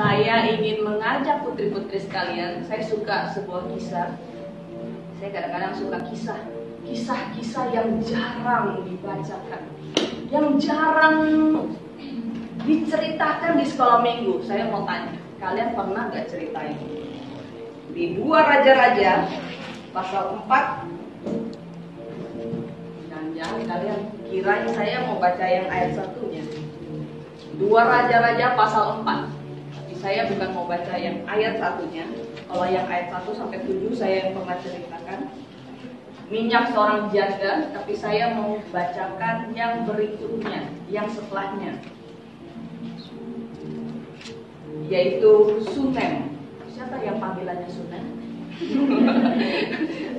saya ingin mengajak putri-putri sekalian. Saya suka sebuah kisah. Saya kadang-kadang suka kisah-kisah yang jarang dibacakan, yang jarang diceritakan di sekolah minggu. Saya mau tanya, kalian pernah gak ceritain? Di 2 Raja-Raja pasal 4. Jangan kalian kirain saya mau baca yang ayat 1-nya. 2 Raja-Raja pasal 4. Tapi saya bukan mau baca yang ayat 1-nya. Kalau yang ayat 1 sampai 7 saya yang pernah ceritakan. Minyak seorang janda, tapi saya mau bacakan yang berikutnya, yang setelahnya, yaitu Sunem. Siapa yang panggilannya Sunem?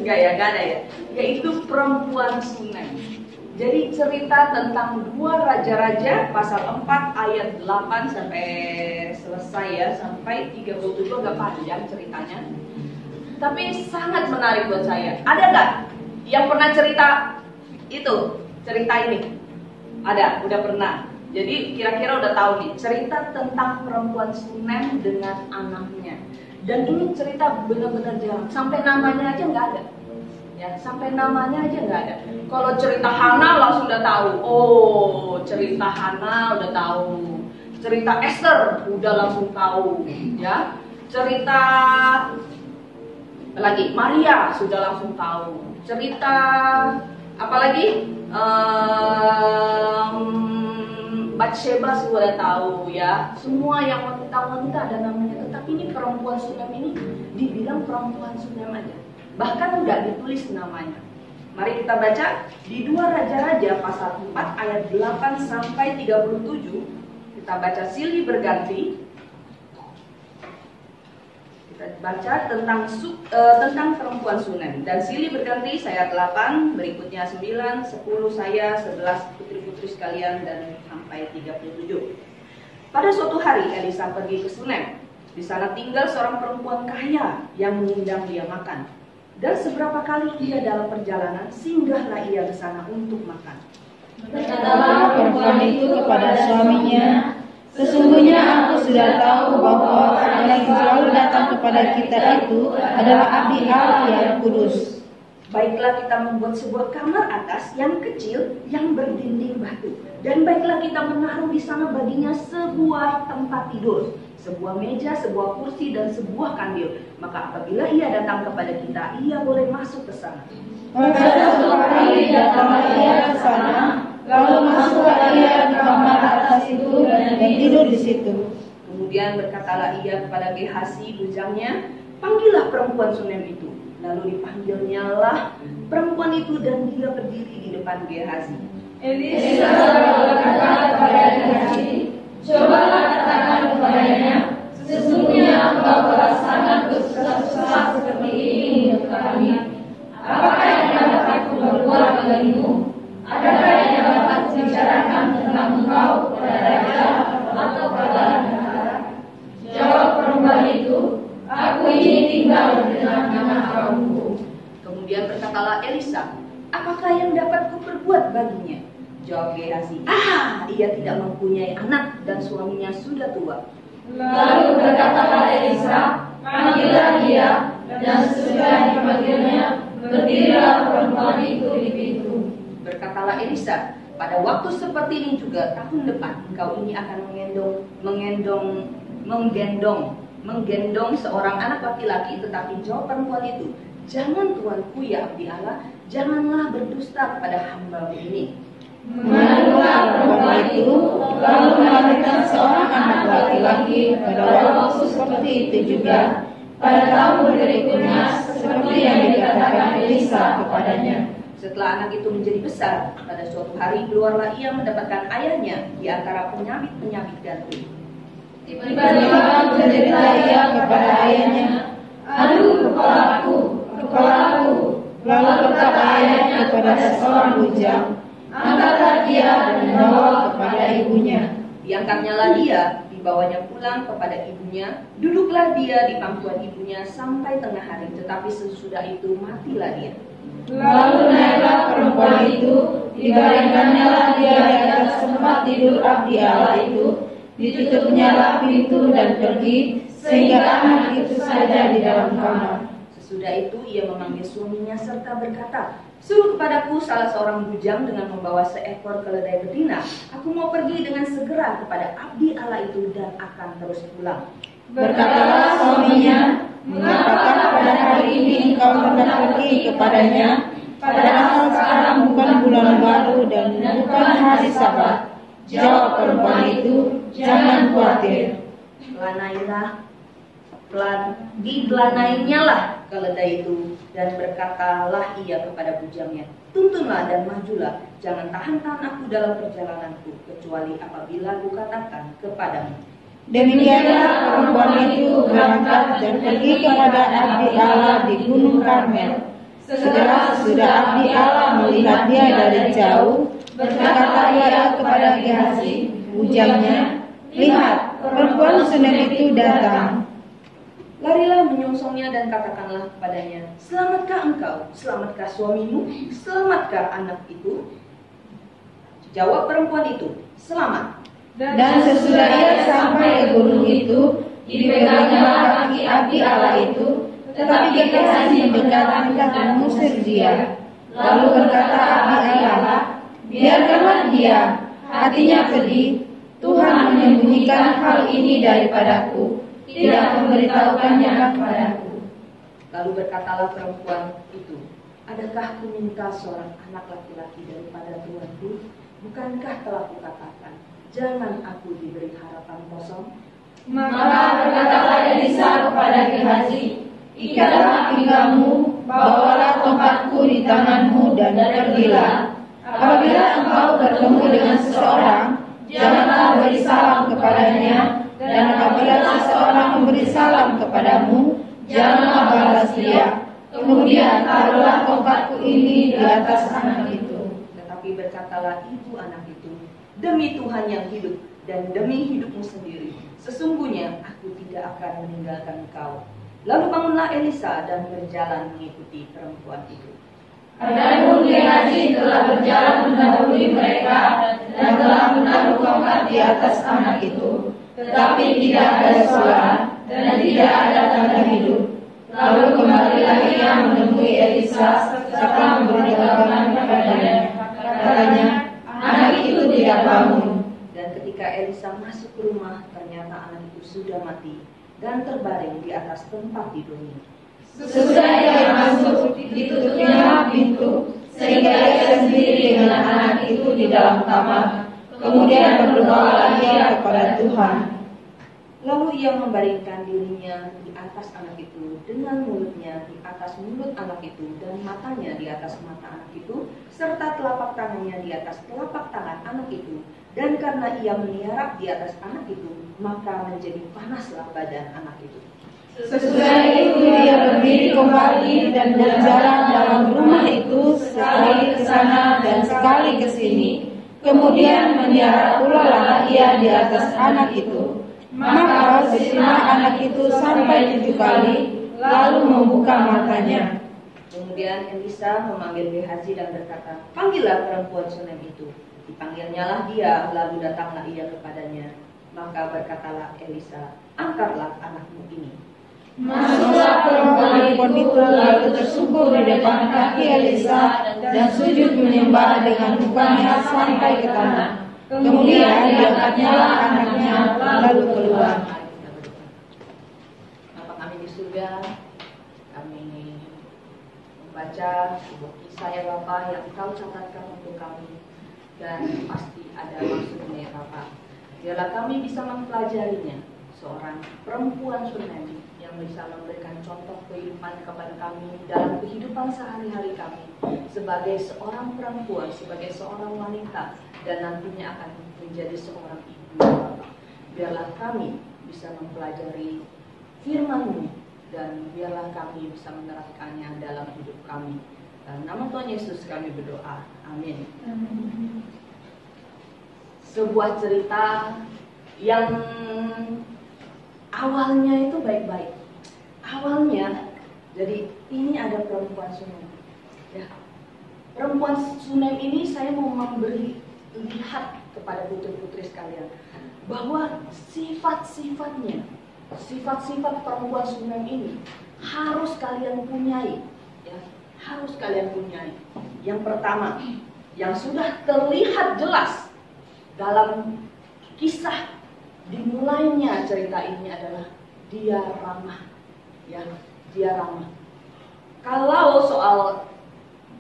Enggak ya, enggak ada ya. Yaitu perempuan Sunem. Jadi cerita tentang 2 Raja-Raja pasal 4 ayat 8 sampai selesai ya, sampai 37, agak panjang ceritanya. Tapi sangat menarik buat saya. Ada nggak yang pernah cerita itu, cerita ini? Ada, udah pernah. Jadi kira-kira udah tahu nih, cerita tentang perempuan Sunem dengan anaknya. Dan ini cerita benar-benar jarang, sampai namanya aja nggak ada. Ya, sampai namanya aja nggak ada. Kalau cerita Hana langsung udah tahu. Oh, cerita Hana udah tahu. Cerita Esther udah langsung tahu. Ya, cerita lagi Maria sudah langsung tahu. Cerita apa lagi? Batsheba sudah tahu ya. Semua yang wanita-wanita ada namanya. Tetapi ini perempuan Sunem ini dibilang perempuan Sunem aja. Bahkan nggak ditulis namanya. Mari kita baca di 2 Raja-Raja pasal 4 ayat 8 sampai 37. Kita baca silih berganti. Kita baca tentang perempuan Sunem. Dan silih berganti, saya 8, berikutnya 9, 10 saya, 11 putri-putri sekalian, dan sampai 37. Pada suatu hari Elisa pergi ke Sunem. Di sana tinggal seorang perempuan kaya yang mengundang dia makan. Dan seberapa kali ia dalam perjalanan, singgahlah ia ke sana untuk makan. Berkatalah perempuan itu kepada suaminya, sesungguhnya aku sudah tahu bahwa orang yang selalu datang kepada kita itu adalah abdi Allah yang kudus. Baiklah kita membuat sebuah kamar atas yang kecil yang berdinding batu. Dan baiklah kita menaruh di sana baginya sebuah tempat tidur, sebuah meja, sebuah kursi, dan sebuah kandil. Maka apabila ia datang kepada kita, ia boleh masuk ke sana. Pada suatu hari datanglah ia ke sana, lalu masuklah ia ke kamar atas itu dan tidur di situ. Kemudian berkatalah ia kepada Gehazi bujangnya, panggillah perempuan Sunem itu. Lalu dipanggilnyalah perempuan itu dan dia berdiri di depan Gehazi. Elisa berkata kepada Gehazi, cobalah katakan kepadanya, sesungguhnya engkau telah sangat bersusah seperti ini untuk kami. Apakah yang dapat aku berbuat bagimu? Adakah yang dapat kubicarakan tentang engkau kepada raja atau kepada negara? Jawab perempuan itu, aku ini tinggal di tengah-tengah kaumku. Kemudian berkatalah Elisa, apakah yang dapat kuperbuat baginya? Jawab Gehazi, ia tidak mempunyai anak dan suaminya sudah tua. Lalu berkatalah Elisa, panggillah dia, dan sesudah dipanggilnya, berdirilah perempuan itu di pintu. Berkatalah Elisa, pada waktu seperti ini juga tahun depan engkau ini akan menggendong seorang anak laki-laki. Tetapi jawab perempuan itu, jangan tuanku ya abdi Allah, janganlah berdusta kepada hamba-Mu ini. Mengandunglah perempuan itu, lalu melahirkan seorang anak laki-laki. Pada waktu seperti itu juga, pada tahun berikutnya, seperti yang dikatakan Elisa kepadanya. Setelah anak itu menjadi besar, pada suatu hari keluarlah ia mendapatkan ayahnya di antara penyabit-penyabit gandum. Tiba-tiba bercerita ia kepada ayahnya, aduh kepalaku, kepalaku. Lalu berkata ayahnya kepada seorang bujang, angkatlah dia dan bawa kepada ibunya. Diangkatnyalah dia, dibawanya pulang kepada ibunya. Duduklah dia di pangkuan ibunya sampai tengah hari, tetapi sesudah itu matilah dia. Lalu naiklah perempuan itu, dibaringkannyalah dia di atas tempat tidur abdi Allah itu, Ditutupnyalah pintu dan pergi, sehingga anak itu saja di dalam kamar. Sesudah itu ia memanggil suaminya serta berkata, "Suruh kepadaku salah seorang bujang dengan membawa seekor keledai betina. Aku mau pergi dengan segera kepada abdi Allah itu dan akan terus pulang." Berkatalah suaminya, "Mengapakah pada hari ini engkau hendak pergi kepadanya, padahal sekarang bukan bulan baru dan bukan hari Sabat?" Jawab perempuan itu, "Jangan khawatir." Dibelanainya keledai itu, dan berkatalah ia kepada bujangnya, "Tuntunlah dan majulah, jangan tahan-tahan aku dalam perjalananku, kecuali apabila kukatakan kepadamu." Demikianlah perempuan itu berangkat dan pergi kepada abdi Allah di Gunung Karmel. Sesudah abdi Allah melihat dia dari jauh, berkata ia kepada Gehazi, bujangnya, "Lihat, perempuan Sunem itu datang." Larilah menyongsongnya dan katakanlah kepadanya, "Selamatkah engkau? Selamatkah suamimu? Selamatkah anak itu?" Jawab perempuan itu, "Selamat." Dan sesudah ia sampai ke gunung itu, dipegangnya kaki abdi Allah itu, tetapi Gehazi mendekat hendak mengusir dia. Lalu berkata abdi Allah, "Biarkanlah dia, hatinya pedih. Tuhan menyembunyikan hal ini daripadaku, tidak memberitahukannya kepadaku." Lalu berkatalah perempuan itu, "Adakah ku minta seorang anak laki-laki daripada tuanku? Bukankah telah kukatakan, jangan aku diberi harapan kosong?" Maka berkatalah Elisa kepada Gehazi, "Ikatlah pinggangmu, bawalah tongkatku di tanganmu dan pergilah. Apabila engkau bertemu dengan seseorang, janganlah beri salam kepadanya, dan apabila seseorang memberi salam kepadamu, janganlah balas dia. Kemudian taruhlah tongkatku ini di atas anak itu." Tetapi berkatalah ibu anak itu, "Demi Tuhan yang hidup dan demi hidupmu sendiri, sesungguhnya aku tidak akan meninggalkan engkau." Lalu bangunlah Elisa dan berjalan mengikuti perempuan itu. Adapun Gehazi telah berjalan mendahului mereka dan telah menaruh tongkat di atas anak itu, tetapi tidak ada suara dan tidak ada tanda hidup. Lalu kembalilah ia menemui Elisa serta memberitahukan kepadanya. Katanya, "Anak itu tidak bangun." Dan ketika Elisa masuk ke rumah, ternyata anak itu sudah mati dan terbaring di atas tempat tidurnya. Sesudah ia masuk, ditutupnya pintu, sehingga ia sendiri dengan anak itu di dalam kamar. Kemudian berdoalah ia kepada Tuhan. Lalu ia membaringkan dirinya di atas anak itu, dengan mulutnya di atas mulut anak itu, dan matanya di atas mata anak itu, serta telapak tangannya di atas telapak tangan anak itu. Dan karena ia meniarap di atas anak itu, maka menjadi panaslah badan anak itu. Sesudah itu ia berdiri kembali dan berjalan dalam rumah itu, sekali ke sana dan sekali ke sini. Kemudian meniarap pula lah ia di atas anak itu. Maka bersihlah anak itu sampai 7 kali, lalu membuka matanya. Kemudian Elisa memanggil Gehazi dan berkata, "Panggillah perempuan Sunem itu." Dipanggilnyalah dia, lalu datanglah ia kepadanya. Maka berkatalah Elisa, "Angkatlah anakmu ini." Masuklah perempuan itu lalu tersungkur di depan kaki Elisa dan sujud menyembah dengan mukanya sampai ke tanah. Kemudian diangkatnya anaknya lalu keluar. Bapa kami di surga, kami membaca sebuah kisah ya Bapa yang Kau catatkan untuk kami, dan pasti ada maksudnya ya Bapa. Biarlah kami bisa mempelajarinya, seorang perempuan Sunem yang bisa memberikan contoh kehidupan kepada kami dalam kehidupan sehari-hari kami sebagai seorang perempuan, sebagai seorang wanita, dan nantinya akan menjadi seorang ibu ya Bapa. Biarlah kami bisa mempelajari firman-Mu, dan biarlah kami bisa menerapkannya dalam hidup kami. Dalam nama Tuhan Yesus kami berdoa. Amin. Sebuah cerita yang awalnya itu baik-baik. Awalnya, jadi ini ada perempuan Sunem. Ya, perempuan Sunem ini saya mau memberi lihat kepada putri-putri sekalian. bahwa sifat-sifatnya, sifat-sifat perempuan Sunem ini harus kalian punyai, ya, harus kalian punyai. Yang pertama, yang sudah terlihat jelas dalam kisah dimulainya cerita ini adalah dia ramah, ya, dia ramah. Kalau soal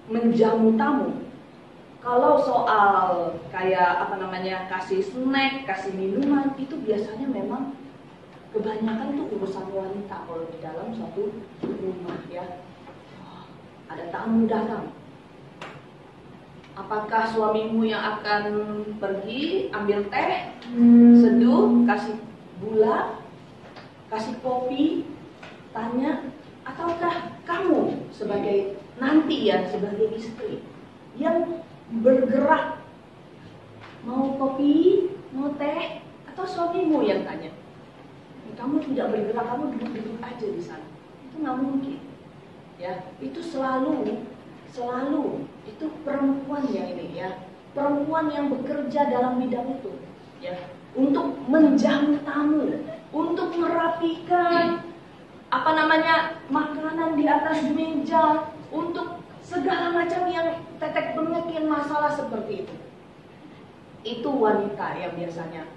menjamu tamu, kalau soal kayak kasih snack, kasih minuman, itu biasanya memang kebanyakan itu urusan wanita kalau di dalam suatu rumah, ya. Ada tamu datang. Apakah suamimu yang akan pergi ambil teh, seduh, kasih gula, kasih kopi, tanya, ataukah kamu sebagai nanti ya, sebagai istri yang bergerak, mau kopi, mau teh, atau suamimu yang tanya? Kamu tidak bergerak, kamu duduk-duduk aja di sana. Itu nggak mungkin, ya. Itu selalu itu perempuan ya ini, ya, perempuan yang bekerja dalam bidang itu, ya, untuk menjamu tamu, untuk merapikan makanan di atas meja, untuk segala macam yang tetek bengekin masalah seperti itu. Itu wanita yang biasanya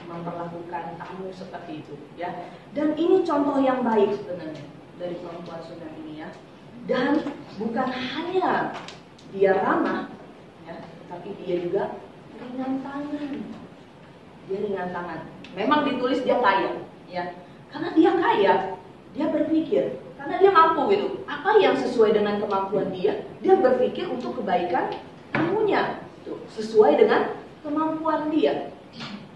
memperlakukan tamu seperti itu, ya. Dan ini contoh yang baik sebenarnya dari perempuan Sunem ini, ya. Dan bukan hanya dia ramah, ya, tapi dia juga ringan tangan. Dia ringan tangan. Memang ditulis dia kaya, ya. Karena dia kaya, dia berpikir, karena dia mampu gitu. Apa yang sesuai dengan kemampuan dia berpikir untuk kebaikan tamunya, sesuai dengan kemampuan dia.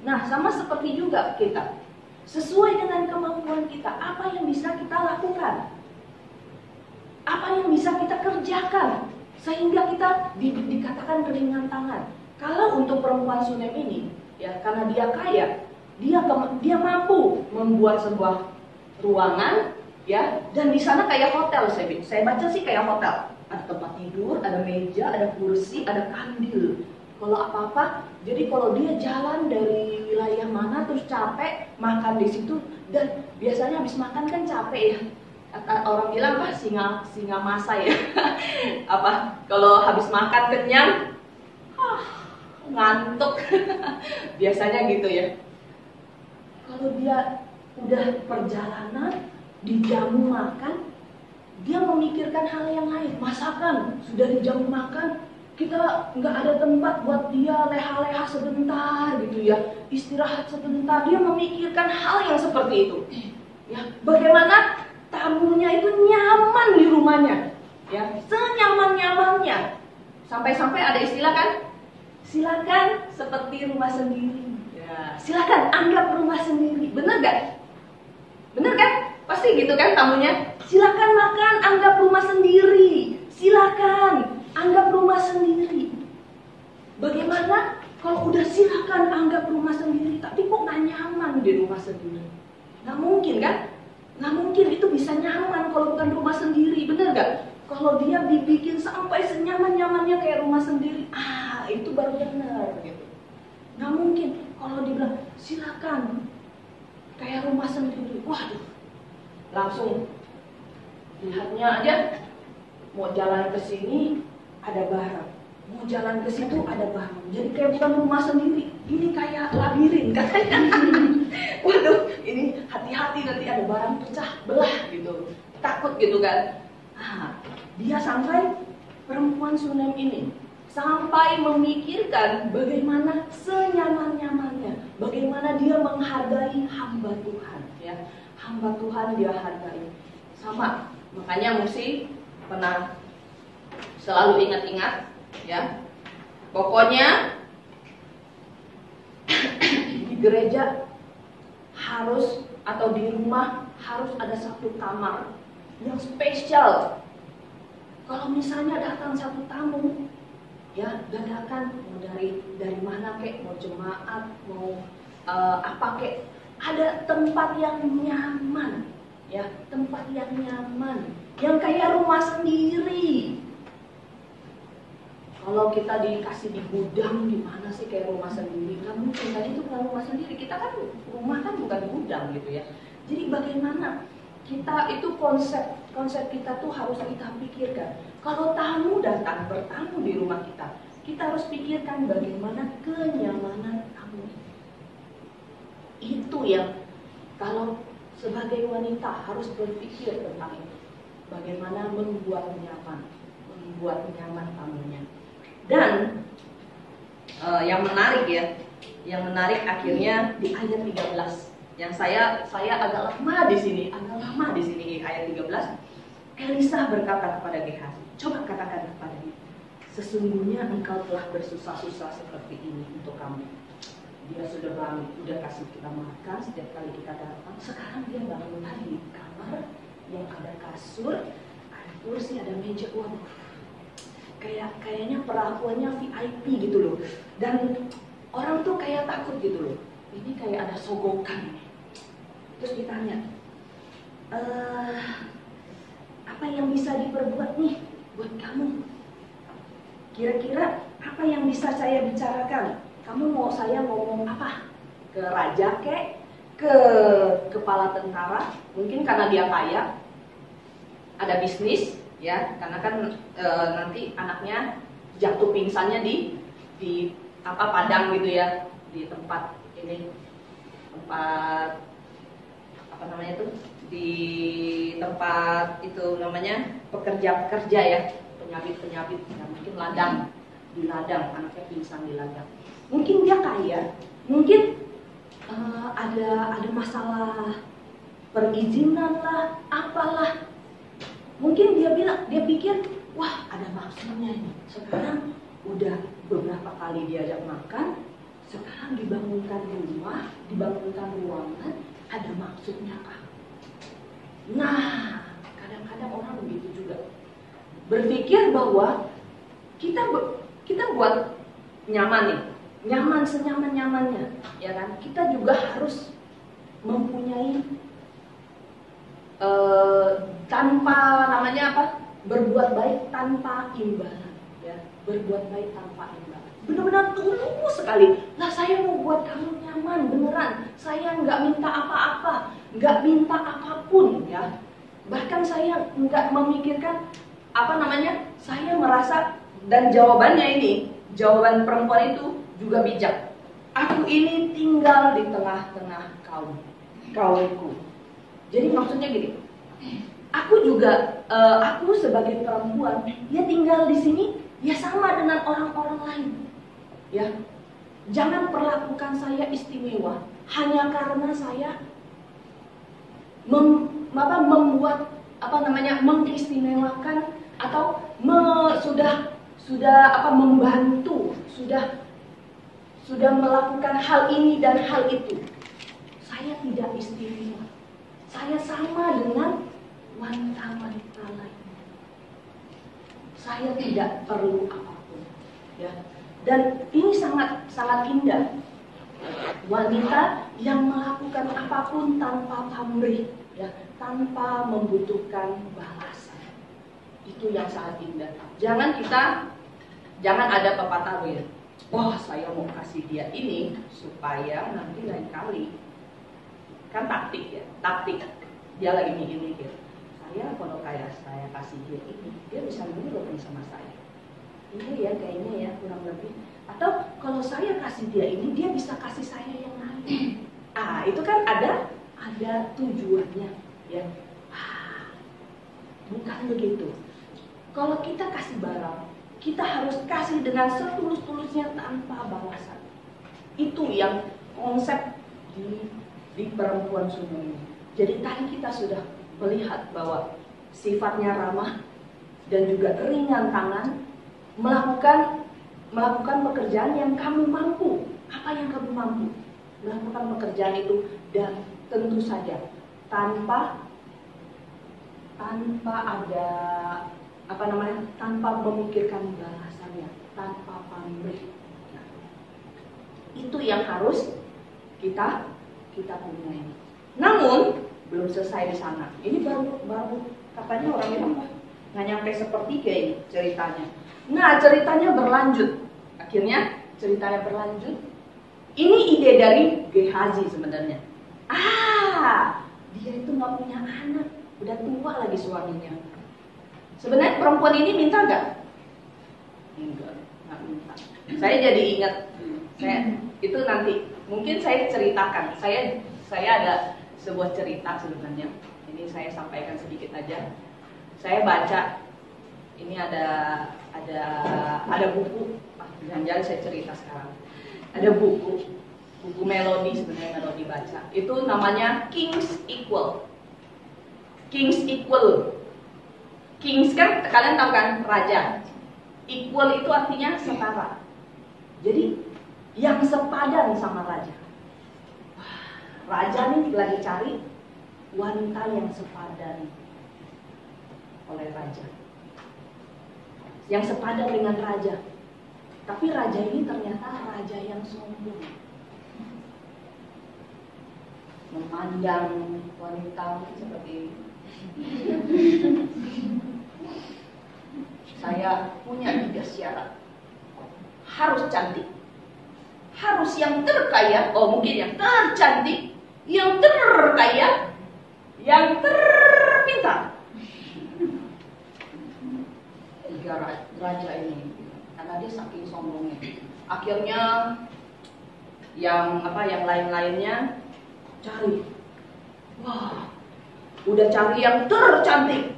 Nah, sama seperti juga kita. Sesuai dengan kemampuan kita, apa yang bisa kita lakukan? Apa yang bisa kita kerjakan sehingga kita dikatakan ringan tangan? Kalau untuk perempuan Sunem ini, ya, karena dia kaya, dia mampu membuat sebuah ruangan, ya, dan di sana kayak hotel. Saya baca sih kayak hotel. Ada tempat tidur, ada meja, ada kursi, ada kandil. Kalau apa-apa, jadi kalau dia jalan dari wilayah mana terus capek, makan di situ, dan biasanya habis makan kan capek ya. Orang bilang singa masa ya. Kalau habis makan kenyang, ngantuk. Biasanya gitu ya. Kalau dia udah perjalanan, dijamu makan, dia memikirkan hal yang lain. Masakan sudah dijamu makan, kita nggak ada tempat buat dia leha-leha sebentar gitu ya, istirahat sebentar. Dia memikirkan hal yang seperti itu, ya. Bagaimana tamunya itu nyaman di rumahnya, ya, senyaman-nyamannya. Sampai-sampai ada istilah kan, silakan seperti rumah sendiri, ya. Silakan anggap rumah sendiri. Bener gak? Bener kan? Pasti gitu kan tamunya. Silakan makan, anggap rumah sendiri. Silakan anggap rumah sendiri. Bagaimana kalau udah silakan anggap rumah sendiri, tapi kok gak nyaman di rumah sendiri? Gak mungkin kan? Gak mungkin itu bisa nyaman kalau bukan rumah sendiri, bener gak? Kalau dia dibikin sampai senyaman-nyamannya kayak rumah sendiri, itu baru benar gitu. Gak mungkin kalau dibilang silakan kayak rumah sendiri, waduh, langsung lihatnya aja, mau jalan ke sini ada barang, mau jalan ke situ ada barang, jadi kayak bukan rumah sendiri, ini kayak labirin katanya. Waduh, ini hati-hati nanti ada barang pecah belah gitu, takut gitu kan. Dia sampai perempuan Sunem ini sampai memikirkan bagaimana senyaman-nyamannya, bagaimana dia menghargai hamba Tuhan, ya. Hamba Tuhan dia hargai. Sama, makanya mesti pernah selalu ingat-ingat, ya. Pokoknya di gereja harus, atau di rumah harus ada satu kamar yang spesial. Kalau misalnya datang satu tamu, ya, dadakan mau dari mana kek, mau jemaat, mau apa kek, ada tempat yang nyaman, ya, tempat yang nyaman, yang kayak rumah sendiri. Kalau kita dikasih di gudang gimana sih kayak rumah sendiri? Nggak mungkin, tadi itu bukan rumah sendiri. Kita kan rumah kan bukan gudang gitu ya. Jadi bagaimana kita itu konsep kita tuh harus kita pikirkan. Kalau tamu datang bertamu di rumah kita harus pikirkan bagaimana kenyamanan tamu. Itu yang kalau sebagai wanita harus berpikir tentang itu. Bagaimana membuat nyaman tamunya. Dan yang menarik akhirnya di ayat 13. Yang saya agak lama di sini ayat 13. Elisa berkata kepada Gehazi, coba katakan kepadanya, sesungguhnya engkau telah bersusah-susah seperti ini untuk kami. Dia sudah kasih kita makan setiap kali kita datang. Sekarang dia bangun lagi di kamar yang ada kasur, ada kursi, ada meja. Waduh, kayaknya perlakuannya VIP gitu loh. Dan orang tuh kayak takut gitu loh. Ini kayak ada sogokan. Terus ditanya, apa yang bisa diperbuat nih buat kamu? Kira-kira apa yang bisa saya bicarakan? Kamu mau saya ngomong apa? Ke raja kek? Ke kepala tentara? Mungkin karena dia kaya, ada bisnis, ya, karena kan nanti anaknya jatuh pingsannya di padang gitu ya, di tempat apa namanya itu, di tempat itu namanya pekerja ya, penyabit ya, mungkin ladang, di ladang, anaknya pingsan di ladang. Mungkin dia kaya, mungkin ada masalah perizinan lah, apalah. Mungkin dia pikir, wah ada maksudnya ini. Sekarang udah beberapa kali diajak makan, sekarang dibangunkan rumah, dibangunkan ruangan, ada maksudnya apa? Nah, kadang-kadang orang begitu juga. Berpikir bahwa kita buat nyaman nih, nyaman senyaman-nyamannya, ya kan? Kita juga harus mempunyai berbuat baik tanpa imbalan, ya, berbuat baik tanpa imbalan. Benar-benar tulus sekali. Lah saya mau buat kamu nyaman beneran. Saya nggak minta apa-apa, nggak minta apapun, ya. Bahkan saya nggak memikirkan saya merasa, dan jawaban perempuan itu juga bijak. Aku ini tinggal di tengah-tengah kaumku. Jadi maksudnya gini, aku sebagai perempuan, dia tinggal di sini, ya sama dengan orang-orang lain, ya. Jangan perlakukan saya istimewa hanya karena saya mengistimewakan atau membantu, sudah melakukan hal ini dan hal itu. Saya tidak istimewa. Saya sama dengan wanita-wanita lain. Saya tidak perlu apapun, ya. Dan ini sangat indah. Wanita yang melakukan apapun tanpa pamrih, ya, tanpa membutuhkan balasan. Itu yang sangat indah. Jangan ada pepatah ya. Wah, saya mau kasih dia ini supaya nanti lain kali. Kan taktik. Dia lagi mikir-mikir. Kalau kayak saya kasih dia ini, dia bisa menurut sama saya. Iya ya, kayaknya ya, kurang lebih. Atau kalau saya kasih dia ini, dia bisa kasih saya yang lain. Itu kan ada tujuannya, ya. Bukan begitu. Kalau kita kasih barang, kita harus kasih dengan setulus-tulusnya tanpa balasan. Itu yang konsep di perempuan sungguh ini. Jadi tadi kita sudah melihat bahwa sifatnya ramah dan juga ringan tangan, melakukan pekerjaan yang kamu mampu. Apa yang kamu mampu? Melakukan pekerjaan itu, dan tentu saja tanpa tanpa memikirkan balasannya, tanpa pamrih. Itu yang harus kita punya. Namun belum selesai di sana. Ini baru katanya orang ini nggak nyampe sepertiga ini ceritanya. Nah, ceritanya berlanjut. Akhirnya ceritanya berlanjut. Ini ide dari Gehazi sebenarnya. Dia itu nggak punya anak, udah tua lagi suaminya. Sebenarnya perempuan ini minta nggak? Enggak, nggak minta. Saya jadi ingat, itu nanti mungkin saya ceritakan. Saya ada sebuah cerita sebenarnya. Ini saya sampaikan sedikit aja. Saya baca, ini ada buku. Jangan-jangan saya cerita sekarang. Ada buku melodi, sebenarnya melodi baca. Itu namanya King's Equal. King's Equal. Kings kan kalian tahu kan, raja. Equal itu artinya setara. Jadi yang sepadan sama raja. Raja nih lagi cari wanita yang sepadan oleh raja, yang sepadan dengan raja. Tapi raja ini ternyata raja yang sombong, memandang wanita seperti saya punya 3 syarat. Harus cantik, harus yang terkaya, mungkin yang tercantik, yang terkaya, yang terpintar. 3 raja ini, karena dia saking sombongnya. Akhirnya yang lain-lainnya cari. Wah, udah cari yang tercantik.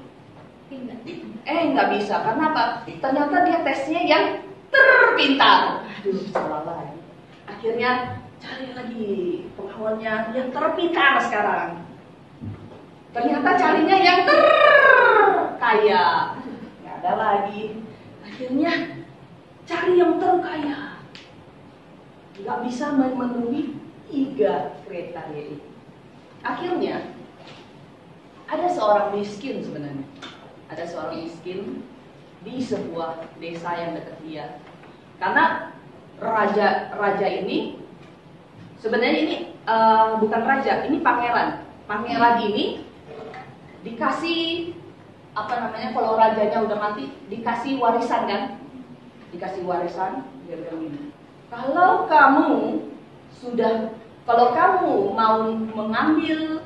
Nggak bisa, karena apa? Ternyata dia tesnya yang terpintar. Aduh, salah lagi. Akhirnya cari lagi pengawalnya yang terpintar sekarang. Ternyata carinya yang terkaya. Nggak ada lagi. Akhirnya cari yang terkaya. Nggak bisa memenuhi 3 kriteria itu. Akhirnya ada seorang miskin sebenarnya. Ada seorang miskin di sebuah desa yang dekat dia. Karena raja ini sebenarnya ini bukan raja, ini pangeran. Pangeran ini dikasih kalau rajanya udah mati dikasih warisan kan? Dikasih warisan, dia bilang ini. Kalau kamu mau mengambil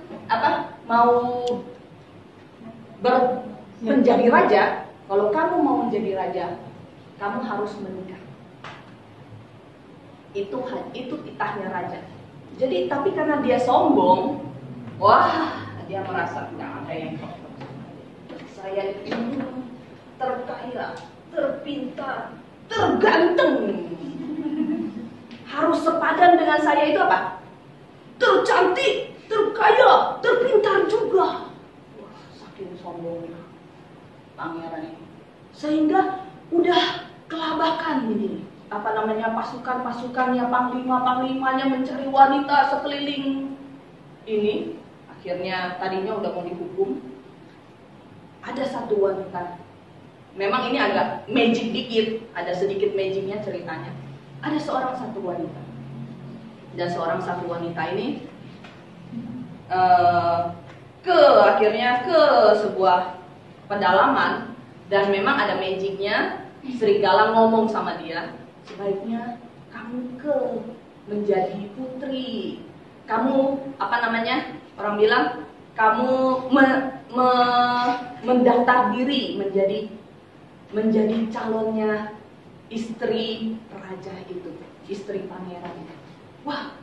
menjadi raja, kalau kamu mau menjadi raja, kamu harus menikah. Itu titahnya raja. Jadi tapi karena dia sombong, dia merasa tidak ada yang cocok. Saya itu terkaya, terpintar, terganteng. Harus sepadan dengan saya itu apa? Tercantik, terkaya, terpintar juga. Saking sombongnya pangeran ini, sehingga udah kelabakan ini pasukan-pasukannya, panglima-panglimanya mencari wanita sekeliling ini. Akhirnya tadinya udah mau dihukum, ada satu wanita. Memang ini agak magic dikit, ada sedikit magicnya ceritanya. Ada satu wanita, dan satu wanita ini akhirnya ke sebuah pedalaman, dan memang ada magicnya. Serigala ngomong sama dia, sebaiknya kamu menjadi putri. Kamu orang bilang kamu mendaftar diri menjadi calonnya istri raja itu, istri pangeran itu. Wah,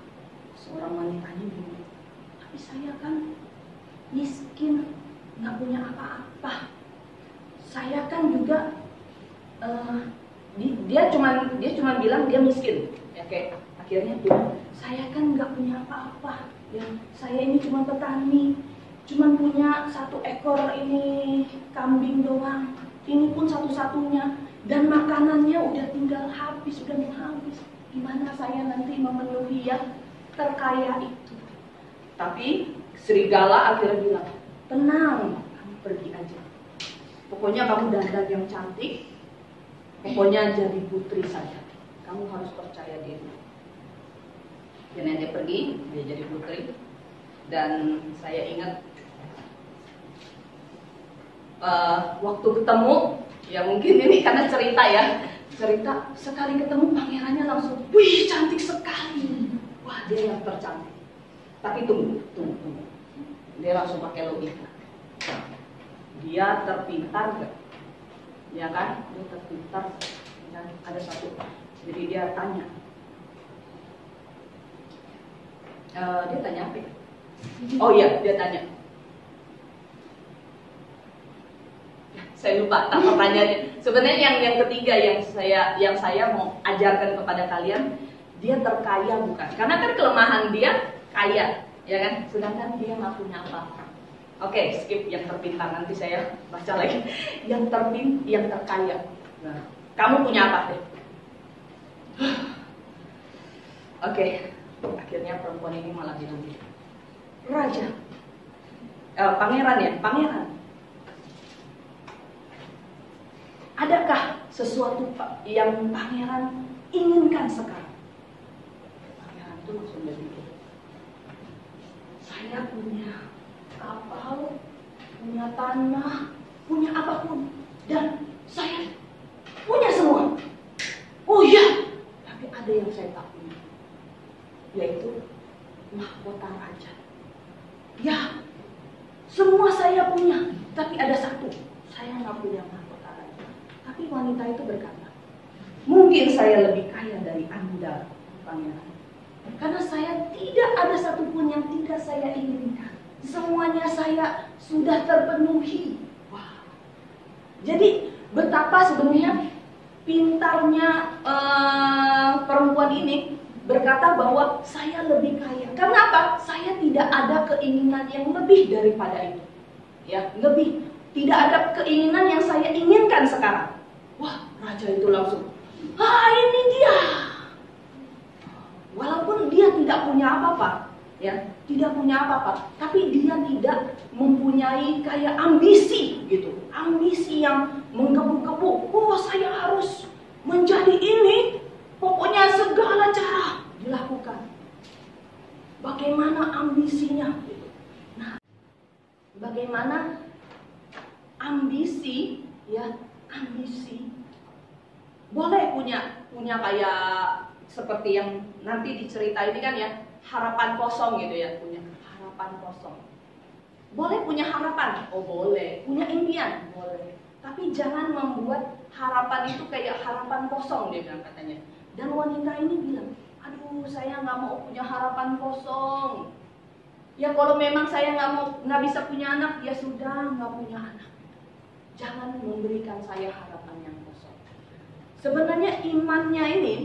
seorang wanita ini bingung. Tapi saya kan miskin, nggak punya apa-apa. Saya kan juga dia cuma bilang dia miskin, ya kayak akhirnya bilang, saya kan nggak punya apa-apa. Ya, saya ini cuma petani, cuma punya 1 ekor ini kambing doang. Ini pun satu-satunya, dan makanannya udah tinggal habis, udah mau habis. Gimana saya nanti memenuhi yang terkaya itu? Tapi serigala akhirnya bilang, tenang, kamu pergi aja. Pokoknya kamu dandan yang cantik, pokoknya jadi putri saja. Kamu harus percaya diri. Dan dia pergi, dia jadi putri. Dan saya ingat waktu ketemu, ya mungkin ini karena cerita ya, cerita sekali ketemu pangerannya langsung, wih cantik sekali, wah dia yang tercantik. Tapi tunggu, dia langsung pakai logika. Dia terpintar gak? Ya kan? Dia terpintar. Dan ada satu. Jadi dia tanya. Dia tanya apa? Oh iya, dia tanya. Saya lupa pertanyaannya. Sebenarnya yang ketiga yang saya mau ajarkan kepada kalian, dia terkaya bukan? Karena kan kelemahan dia kaya, ya kan? Sedangkan dia nggak punya apa-apa. Oke, skip yang terpintar, nanti saya baca lagi. Yang terkaya. Nah, kamu punya apa deh? Oke, akhirnya perempuan ini malah bilang gitu. Raja, pangeran ya, pangeran. Adakah sesuatu yang pangeran inginkan sekarang? Pangeran itu langsung berpikir, saya punya kapal, punya tanah, punya apapun, dan saya punya semua. Oh iya, tapi ada yang saya tak punya, yaitu mahkota raja. Ya, semua saya punya, tapi ada satu, saya nggak punya mahkota raja. Tapi wanita itu berkata, mungkin saya lebih kaya dari Anda, pangeran. Karena saya tidak ada satupun yang tidak saya inginkan. Semuanya saya sudah terpenuhi. Wah. Jadi betapa sebenarnya pintarnya perempuan ini berkata bahwa saya lebih kaya. Karena apa? Saya tidak ada keinginan yang lebih daripada itu. Ya, lebih. Tidak ada keinginan yang saya inginkan sekarang. Wah, raja itu langsung, ini dia. Walaupun dia tidak punya apa-apa, ya, tidak punya apa-apa, tapi dia tidak mempunyai kayak ambisi gitu, ambisi yang menggebu-gebu. Oh, saya harus menjadi ini, pokoknya segala cara dilakukan. Bagaimana ambisinya? Nah, bagaimana ambisi, ya, ambisi. Boleh punya kayak seperti yang nanti dicerita ini kan ya, harapan kosong gitu ya, punya harapan kosong. Boleh punya harapan, oh boleh. Punya impian, boleh. Tapi jangan membuat harapan itu kayak harapan kosong, dia bilang katanya. Dan wanita ini bilang, aduh saya nggak mau punya harapan kosong. Ya kalau memang saya nggak bisa punya anak, ya sudah nggak punya anak. Jangan memberikan saya harapan yang kosong. Sebenarnya imannya ini,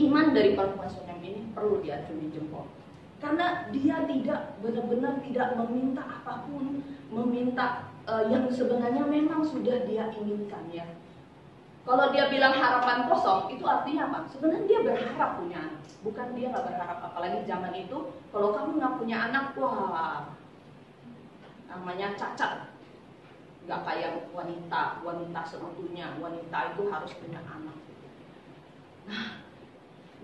iman dari perempuan Sunem ini perlu diacungi jempol. Karena dia tidak benar-benar tidak meminta apapun, meminta yang sebenarnya memang sudah dia inginkan ya. Kalau dia bilang harapan kosong, itu artinya apa? Sebenarnya dia berharap punya anak, bukan dia nggak berharap. Apalagi zaman itu, kalau kamu nggak punya anak, wah, namanya cacat. Nggak kayak wanita seutuhnya, wanita itu harus punya anak. Nah,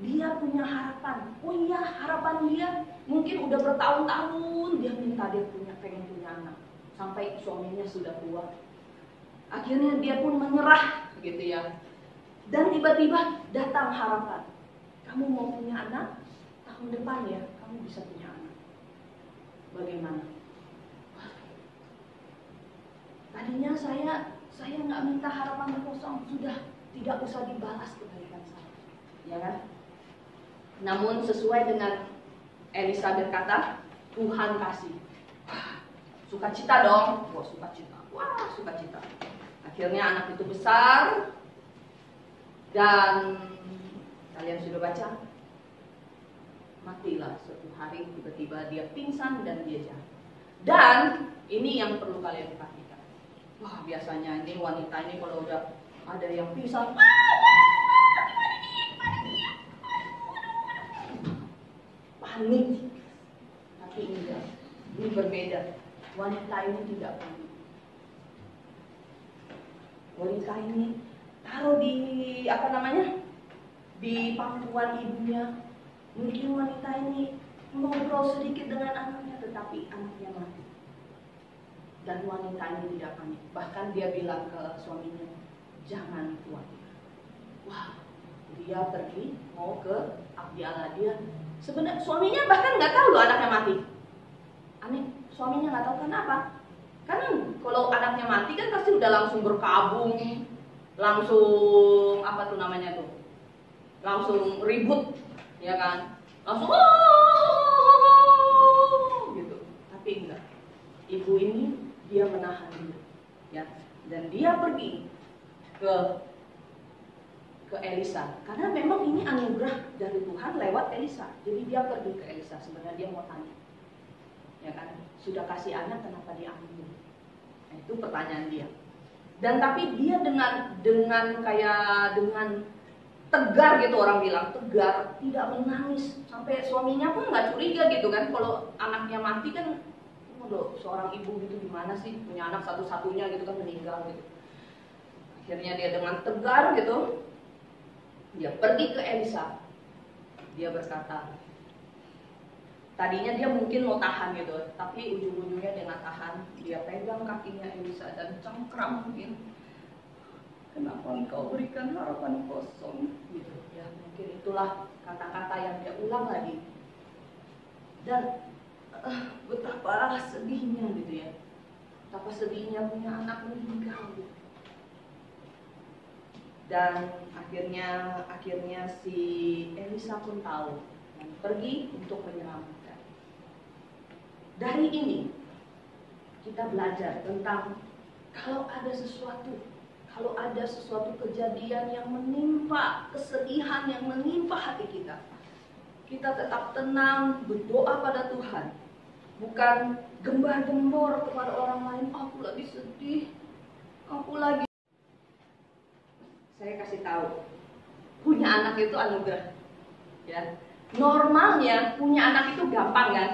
dia punya harapan. Oh iya, harapan dia mungkin udah bertahun-tahun dia minta pengen punya anak, sampai suaminya sudah tua. Akhirnya dia pun menyerah gitu ya. Dan tiba-tiba datang harapan. Kamu mau punya anak? Tahun depan ya, kamu bisa punya anak. Bagaimana? Tadinya saya nggak minta harapan kosong, sudah tidak usah dibalas kebaikan saya, ya kan? Namun sesuai dengan Elisa berkata, Tuhan kasih. Sukacita dong, wah sukacita. Akhirnya anak itu besar dan kalian sudah baca, matilah suatu hari tiba-tiba dia pingsan dan dia jatuh. Dan ini yang perlu kalian perhatikan. Wah biasanya ini wanita ini kalau udah ada yang pingsan, panik. Tapi enggak, ini berbeda. Wanita ini tidak panik. Wanita ini taruh di di pangkuan ibunya. Mungkin wanita ini ngobrol sedikit dengan anaknya, tetapi anaknya mati. Dan wanita ini tidak panik. Bahkan dia bilang ke suaminya, jangan khawatir. Wah, dia pergi mau ke abdi Allah. Dia sebenarnya suaminya bahkan nggak tahu loh anaknya mati. Aneh, suaminya nggak tahu kenapa. Karena kalau anaknya mati kan pasti udah langsung berkabung, langsung apa tuh namanya tuh, langsung ribut, ya kan? Langsung gitu. Tapi enggak. Ibu ini dia menahan diri, ya, dan dia pergi ke Elisa karena memang ini anugerah dari Tuhan lewat Elisa. Jadi dia pergi ke Elisa, sebenarnya dia mau tanya, ya kan, sudah kasih anak kenapa diambil? Nah, itu pertanyaan dia. Dan tapi dia dengan tegar gitu, orang bilang tegar, tidak menangis, sampai suaminya pun nggak curiga gitu kan, kalau anaknya mati kan, loh, seorang ibu gitu gimana sih punya anak satu-satunya gitu kan meninggal gitu. Akhirnya dia dengan tegar gitu, dia pergi ke Elisa. Dia berkata, tadinya dia mungkin mau tahan gitu, tapi ujung-ujungnya dia nggak tahan. Dia pegang kakinya Elisa dan cengkram mungkin. Kenapa engkau berikan harapan kosong? Gitu ya, mungkin itulah kata-kata yang dia ulang lagi. Dan betapa sedihnya gitu ya, betapa sedihnya punya anak meninggal gitu. Dan akhirnya si Elisa pun tahu dan pergi untuk menyelamatkan. Dari ini kita belajar tentang kalau ada sesuatu kejadian yang menimpa, kesedihan yang menimpa hati kita, kita tetap tenang, berdoa pada Tuhan. Bukan gembar-gembor kepada orang lain, aku lagi sedih, aku lagi. Saya kasih tahu, punya anak itu anugerah. Ya, normalnya punya anak itu gampang kan?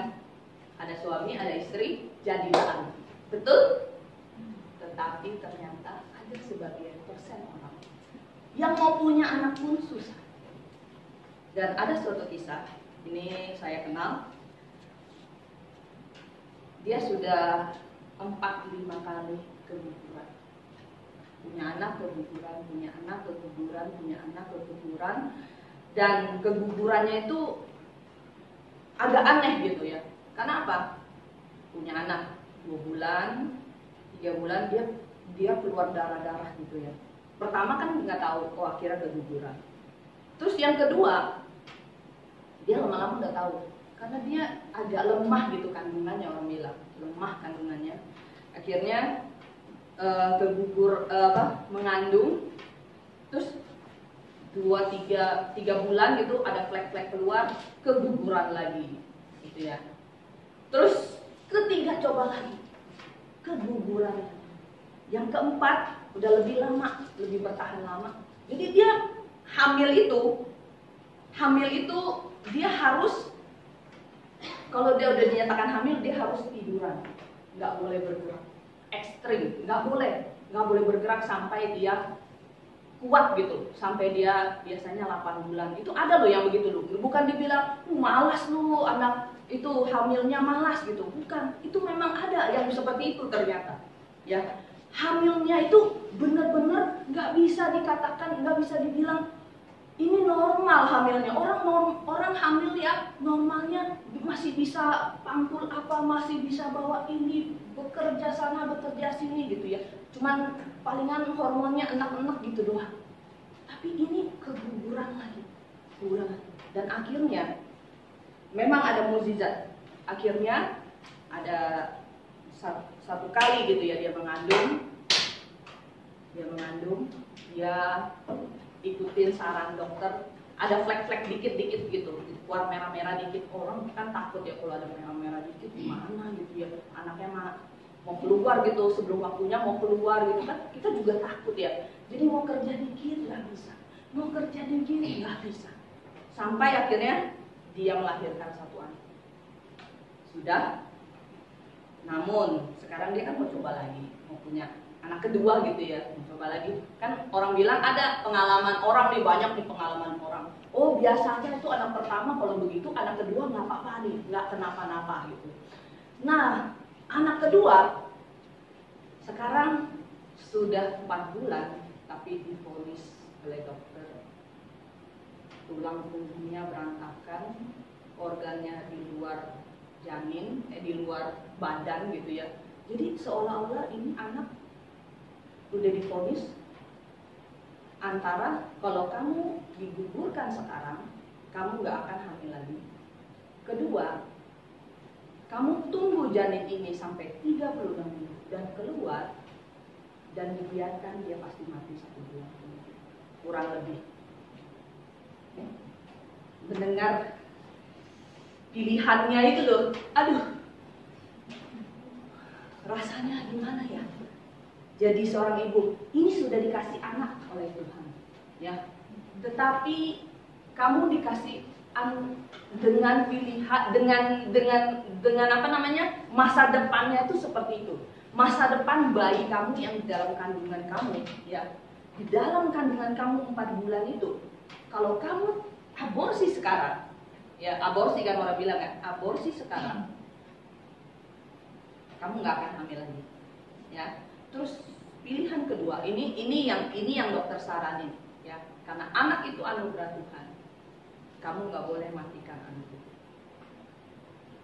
Ada suami, ada istri, jadilah anak. Betul? Tetapi ternyata ada sebagian persen orang yang mau punya anak pun susah. Dan ada suatu kisah, ini saya kenal. Dia sudah 4-5 kali keguguran. Punya anak keguguran, punya anak keguguran, punya anak keguguran. Dan kegugurannya itu agak aneh gitu ya. Karena apa? Punya anak 2 bulan, 3 bulan dia keluar darah-darah gitu ya. Pertama kan nggak tahu, oh akhirnya keguguran. Terus yang kedua, dia lama-lama udah tahu. Karena dia agak lemah gitu kandungannya, orang bilang lemah kandungannya. Akhirnya mengandung, terus 2-3 bulan gitu ada flek-flek keluar, keguguran lagi, gitu ya. Terus ketiga coba lagi, keguguran. Yang keempat udah lebih lama, lebih bertahan lama. Jadi dia hamil itu dia harus, kalau dia udah dinyatakan hamil, dia harus tiduran, nggak boleh bergerak, ekstrim, nggak boleh bergerak sampai dia kuat gitu, sampai dia biasanya 8 bulan. Itu ada loh yang begitu loh, bukan dibilang malas lu anak itu hamilnya malas gitu, bukan. Itu memang ada yang seperti itu ternyata. Ya, hamilnya itu benar-benar nggak bisa dikatakan, nggak bisa dibilang ini normal hamilnya. Orang hamil ya normalnya masih bisa pangkul apa, masih bisa bawa ini, bekerja sana bekerja sini gitu ya. Cuman palingan hormonnya enak-enak gitu doang. Tapi ini keguguran lagi. Dan akhirnya memang ada mukjizat. Akhirnya ada satu kali gitu ya dia mengandung, dia ikutin saran dokter, ada flek-flek dikit-dikit gitu, keluar merah-merah dikit. Orang kan takut ya kalau ada merah-merah dikit gimana gitu ya, anaknya mau keluar gitu sebelum waktunya mau keluar gitu kan, kita juga takut ya. Jadi mau kerja dikit nggak bisa, mau kerja dikit nggak bisa, sampai akhirnya dia melahirkan 1 anak. Sudah, namun sekarang dia kan mau coba lagi, mau punya anak kedua gitu ya, coba lagi. Kan orang bilang ada pengalaman orang nih, banyak nih pengalaman orang. Oh biasanya itu anak pertama kalau begitu, anak kedua nggak apa-apa nih, nggak kenapa-napa gitu. Nah anak kedua Sekarang sudah 4 bulan, tapi divonis oleh dokter tulang punggungnya berantakan, organnya di luar janin, di luar badan gitu ya. Jadi seolah-olah ini anak udah divonis antara kalau kamu digugurkan sekarang, kamu nggak akan hamil lagi. Kedua, kamu tunggu janin ini sampai 36 minggu dan keluar, dan dibiarkan dia pasti mati 1 bulan kurang lebih. Mendengar pilihannya itu loh, aduh, rasanya gimana ya? Jadi seorang ibu, ini sudah dikasih anak oleh Tuhan, ya. Tetapi kamu dikasih dengan pilihan, dengan apa namanya, masa depannya itu seperti itu. Masa depan bayi kamu yang di dalam kandungan kamu, ya, di dalam kandungan kamu 4 bulan itu, kalau kamu aborsi sekarang, ya, aborsi kan orang bilang kan, aborsi sekarang, kamu nggak akan hamil lagi, ya. Terus pilihan kedua, ini yang dokter saranin, ya, karena anak itu anugerah Tuhan, kamu nggak boleh matikan anak itu,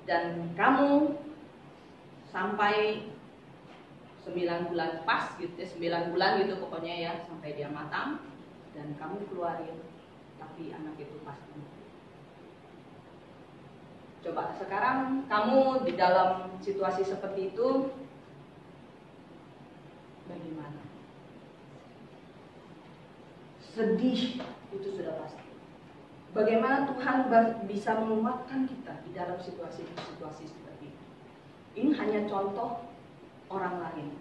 dan kamu sampai 9 bulan pas gitu ya, 9 bulan gitu pokoknya ya, sampai dia matang dan kamu keluarin, tapi anak itu pasti mati. Coba sekarang kamu di dalam situasi seperti itu, bagaimana? Sedih itu sudah pasti. Bagaimana Tuhan bisa menguatkan kita di dalam situasi seperti itu? Ini hanya contoh orang lain.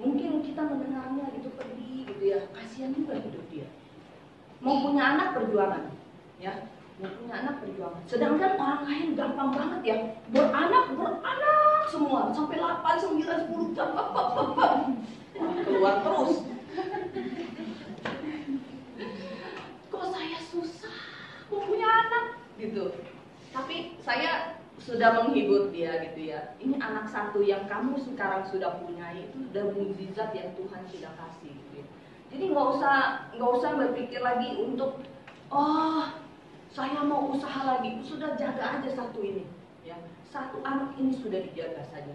Mungkin kita mendengarnya gitu pedih gitu ya, kasihan juga hidup dia. Mau punya anak perjuangan, ya, mau punya anak perjuangan. Sedangkan orang lain gampang banget ya, beranak semua sampai 8, 9, 10 jam, keluar terus. Kok saya susah mau punya anak gitu. Tapi saya sudah menghibur dia gitu ya. Ini anak satu yang kamu sekarang sudah punya, itu udah mukjizat yang Tuhan sudah kasih gitu ya. Jadi nggak usah berpikir lagi untuk saya mau usaha lagi. Sudah jaga aja satu ini, ya. Satu anak ini sudah dijaga saja.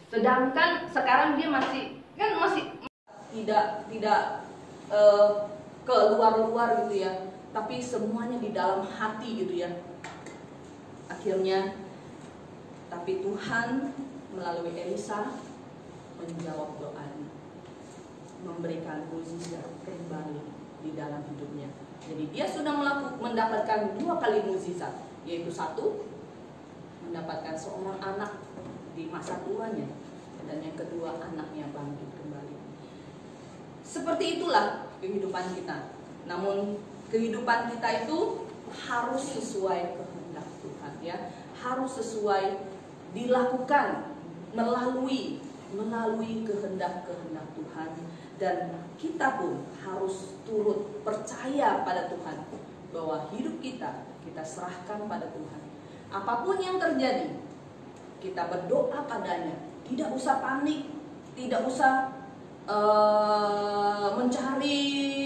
Sedangkan sekarang dia masih tidak ke luar gitu ya. Tapi semuanya di dalam hati gitu ya. Akhirnya, tapi Tuhan melalui Elisa menjawab doanya, memberikan mukjizat kembali di dalam hidupnya. Jadi dia sudah mendapatkan 2 kali mukjizat, yaitu 1, mendapatkan seorang anak di masa tuanya, dan yang kedua, anaknya bangkit kembali. Seperti itulah kehidupan kita. Namun kehidupan kita itu harus sesuai kehendak Tuhan, ya, harus sesuai dilakukan melalui kehendak Tuhan, dan kita pun harus turut percaya pada Tuhan bahwa hidup kita serahkan pada Tuhan. Apapun yang terjadi, kita berdoa padanya, tidak usah panik, tidak usah mencari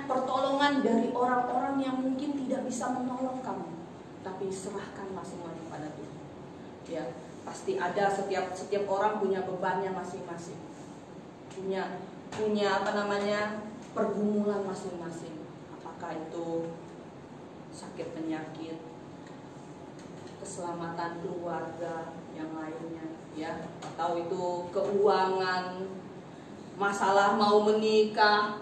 pertolongan dari orang-orang yang mungkin tidak bisa menolong kamu, tapi serahkan masing-masing pada Tuhan. Ya, pasti ada, setiap orang punya bebannya masing-masing, punya pergumulan masing-masing. Apakah itu sakit penyakit, keselamatan keluarga yang lainnya, ya, atau itu keuangan, masalah mau menikah,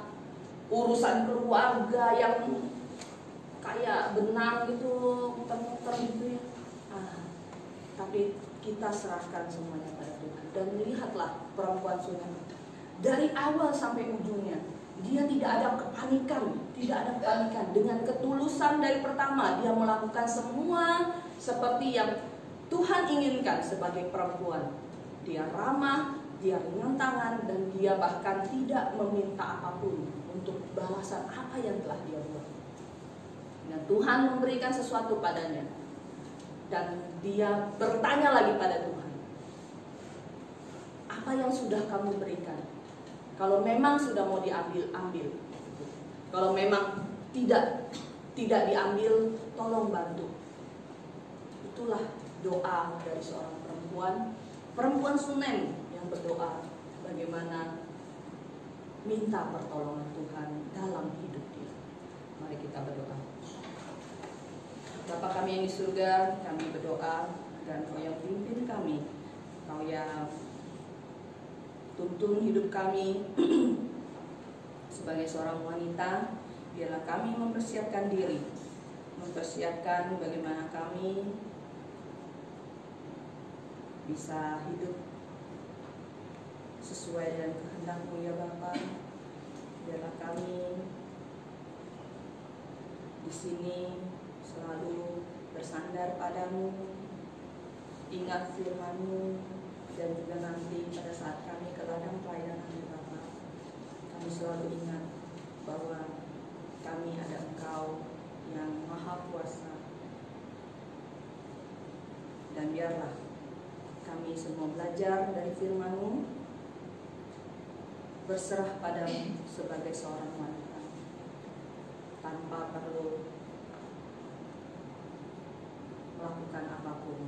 urusan keluarga yang kayak benang gitu, muter-muter gitu ya. Tapi kita serahkan semuanya pada Tuhan. Dan lihatlah perempuan Sunem, dari awal sampai ujungnya dia tidak ada kepanikan. Dengan ketulusan dari pertama dia melakukan semua seperti yang Tuhan inginkan sebagai perempuan. Dia ramah, dia ringan tangan, dan dia bahkan tidak meminta apapun untuk balasan apa yang telah dia buat. Dan Tuhan memberikan sesuatu padanya, dan dia bertanya lagi pada Tuhan, apa yang sudah kamu berikan. Kalau memang sudah mau diambil, ambil. Kalau memang tidak diambil, tolong bantu. Itulah doa dari seorang perempuan Sunem yang berdoa bagaimana minta pertolongan Tuhan dalam hidup dia. Mari kita berdoa. Bapa kami yang di surga, kami berdoa dan Kau yang pimpin kami, Kau yang tuntun hidup kami sebagai seorang wanita. Biarlah kami mempersiapkan diri, mempersiapkan bagaimana kami bisa hidup sesuai dengan kehendak-Mu ya Bapa. Biarlah kami di sini selalu bersandar padamu, ingat firman-Mu, dan juga nanti pada saat kami ke ladang pelayanan ya Bapa, kami selalu ingat bahwa kami ada Engkau yang Maha Kuasa. Dan biarlah kami semua belajar dari firman-Mu, berserah padamu sebagai seorang wanita, tanpa perlu melakukan apapun.